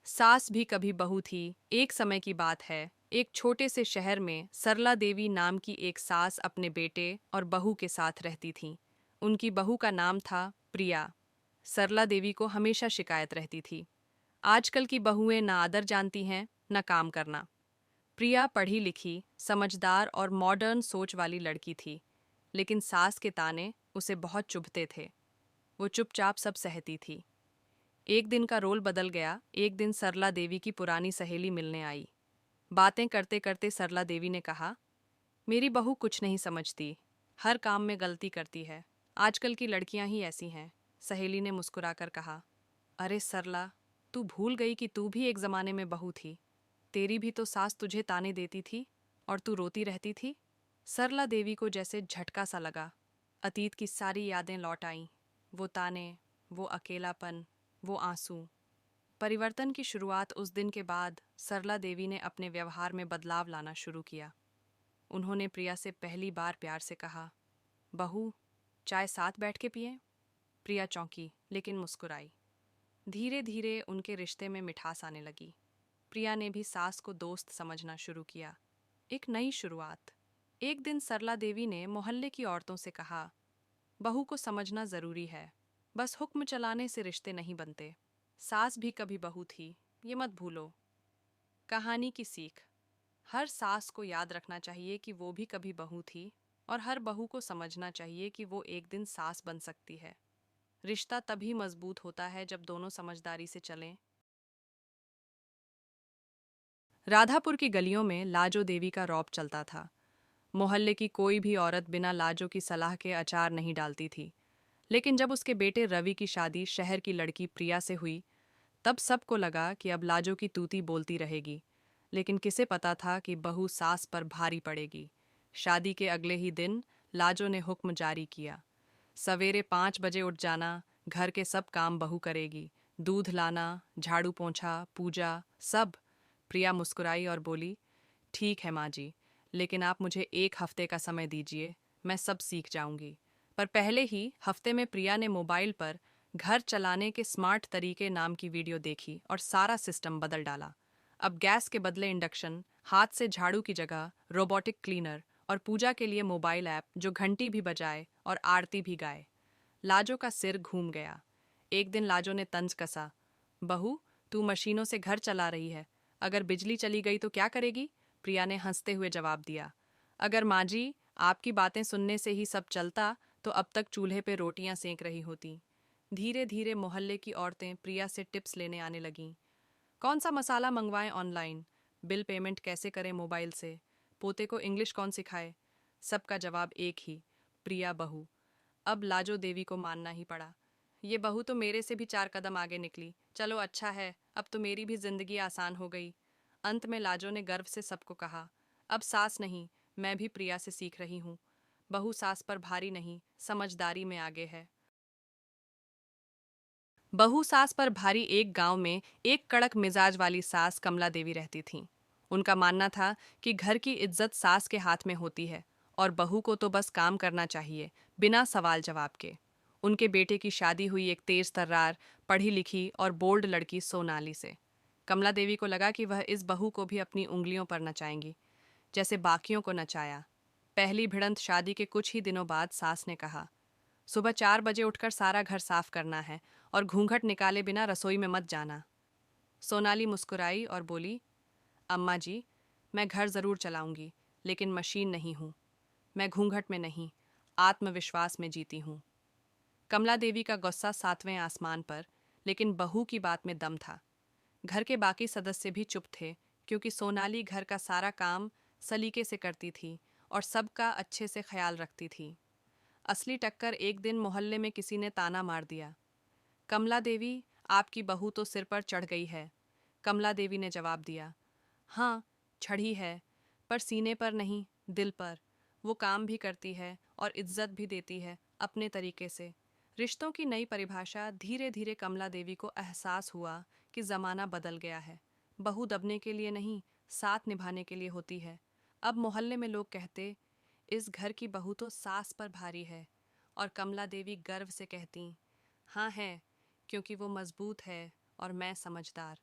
सास भी कभी बहू थी। एक समय की बात है। एक छोटे से शहर में सरला देवी नाम की एक सास अपने बेटे और बहू के साथ रहती थीं। उनकी बहू का नाम था प्रिया। सरला देवी को हमेशा शिकायत रहती थी, आजकल की बहुएं ना आदर जानती हैं न काम करना। प्रिया पढ़ी लिखी, समझदार और मॉडर्न सोच वाली लड़की थी, लेकिन सास के ताने उसे बहुत चुभते थे। वो चुपचाप सब सहती थी। एक दिन का रोल बदल गया। एक दिन सरला देवी की पुरानी सहेली मिलने आई। बातें करते करते सरला देवी ने कहा, मेरी बहू कुछ नहीं समझती, हर काम में गलती करती है। आजकल की लड़कियां ही ऐसी हैं। सहेली ने मुस्कुराकर कहा, अरे सरला, तू भूल गई कि तू भी एक जमाने में बहू थी। तेरी भी तो सास तुझे ताने देती थी और तू रोती रहती थी। सरला देवी को जैसे झटका सा लगा। अतीत की सारी यादें लौट आईं। वो ताने, वो अकेलापन, वो आंसू। परिवर्तन की शुरुआत उस दिन के बाद सरला देवी ने अपने व्यवहार में बदलाव लाना शुरू किया। उन्होंने प्रिया से पहली बार प्यार से कहा, बहू, चाय साथ बैठ के पिएं? प्रिया चौंकी लेकिन मुस्कुराई। धीरे धीरे उनके रिश्ते में मिठास आने लगी। प्रिया ने भी सास को दोस्त समझना शुरू किया। एक नई शुरुआत। एक दिन सरला देवी ने मोहल्ले की औरतों से कहा, बहू को समझना जरूरी है, बस हुक्म चलाने से रिश्ते नहीं बनते। सास भी कभी बहू थी, ये मत भूलो। कहानी की सीख। हर सास को याद रखना चाहिए कि वो भी कभी बहू थी, और हर बहू को समझना चाहिए कि वो एक दिन सास बन सकती है। रिश्ता तभी मजबूत होता है जब दोनों समझदारी से चलें। राधापुर की गलियों में लाजो देवी का रौब चलता था। मोहल्ले की कोई भी औरत बिना लाजो की सलाह के अचार नहीं डालती थी। लेकिन जब उसके बेटे रवि की शादी शहर की लड़की प्रिया से हुई, तब सबको लगा कि अब लाजो की तूती बोलती रहेगी। लेकिन किसे पता था कि बहू सास पर भारी पड़ेगी। शादी के अगले ही दिन लाजो ने हुक्म जारी किया, सवेरे 5 बजे उठ जाना, घर के सब काम बहू करेगी। दूध लाना, झाड़ू पोंछा, पूजा, सब। प्रिया मुस्कुराई और बोली, ठीक है माँ जी, लेकिन आप मुझे 1 हफ्ते का समय दीजिए, मैं सब सीख जाऊंगी। पर पहले ही हफ्ते में प्रिया ने मोबाइल पर घर चलाने के स्मार्ट तरीके नाम की वीडियो देखी और सारा सिस्टम बदल डाला। अब गैस के बदले इंडक्शन, हाथ से झाड़ू की जगह रोबोटिक क्लीनर, और पूजा के लिए मोबाइल ऐप जो घंटी भी बजाए और आरती भी गाए। लाजो का सिर घूम गया। एक दिन लाजो ने तंज कसा, बहू, तू मशीनों से घर चला रही है, अगर बिजली चली गई तो क्या करेगी? प्रिया ने हंसते हुए जवाब दिया, अगर माँ जी, आपकी बातें सुनने से ही सब चलता तो अब तक चूल्हे पे रोटियां सेंक रही होती। धीरे धीरे मोहल्ले की औरतें प्रिया से टिप्स लेने आने लगीं। कौन सा मसाला मंगवाएं ऑनलाइन, बिल पेमेंट कैसे करें मोबाइल से, पोते को इंग्लिश कौन सिखाए? सबका जवाब एक ही, प्रिया बहू। अब लाजो देवी को मानना ही पड़ा। ये बहू तो मेरे से भी 4 कदम आगे निकली। चलो अच्छा है, अब तो मेरी भी जिंदगी आसान हो गई। अंत में लाजो ने गर्व से सबको कहा, अब सास नहीं, मैं भी प्रिया से सीख रही हूँ। बहू सास पर भारी नहीं, समझदारी में आगे है। बहू सास पर भारी। एक गांव में एक कड़क मिजाज वाली सास कमला देवी रहती थीं। उनका मानना था कि घर की इज्जत सास के हाथ में होती है और बहू को तो बस काम करना चाहिए, बिना सवाल जवाब के। उनके बेटे की शादी हुई एक तेज तर्रार, पढ़ी लिखी और बोल्ड लड़की सोनाली से। कमला देवी को लगा कि वह इस बहू को भी अपनी उंगलियों पर नचाएंगी, जैसे बाकियों को नचाया। पहली भिड़ंत शादी के कुछ ही दिनों बाद सास ने कहा, सुबह 4 बजे उठकर सारा घर साफ करना है और घूंघट निकाले बिना रसोई में मत जाना। सोनाली मुस्कुराई और बोली, अम्मा जी, मैं घर जरूर चलाऊंगी, लेकिन मशीन नहीं हूं। मैं घूंघट में नहीं, आत्मविश्वास में जीती हूं। कमला देवी का गुस्सा 7वें आसमान पर, लेकिन बहू की बात में दम था। घर के बाकी सदस्य भी चुप थे, क्योंकि सोनाली घर का सारा काम सलीके से करती थी और सबका अच्छे से ख्याल रखती थी। असली टक्कर एक दिन मोहल्ले में किसी ने ताना मार दिया, कमला देवी, आपकी बहू तो सिर पर चढ़ गई है। कमला देवी ने जवाब दिया, हाँ, चढ़ी है, पर सीने पर नहीं, दिल पर। वो काम भी करती है और इज्जत भी देती है, अपने तरीके से। रिश्तों की नई परिभाषा। धीरे धीरे कमला देवी को एहसास हुआ कि ज़माना बदल गया है। बहू दबने के लिए नहीं, साथ निभाने के लिए होती है। अब मोहल्ले में लोग कहते, इस घर की बहू तो सास पर भारी है, और कमला देवी गर्व से कहती, हाँ है, क्योंकि वो मजबूत है और मैं समझदार।